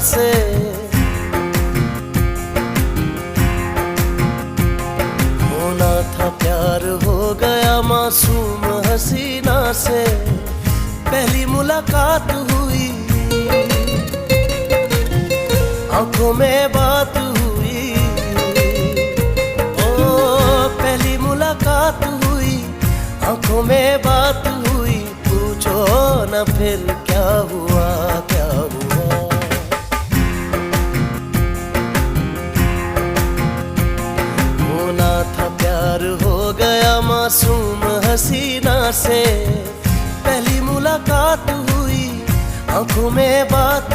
से। होना था प्यार हो गया मासूम हसीना से। पहली मुलाकात हुई, आंखों में बात हुई। ओ पहली मुलाकात हुई, आंखों में बात हुई। पूछो न फिर क्या हुआ, क्या हुआ। होना था प्यार हो गया मासूम हसीना से। पहली मुलाकात हुई, आंखों में बात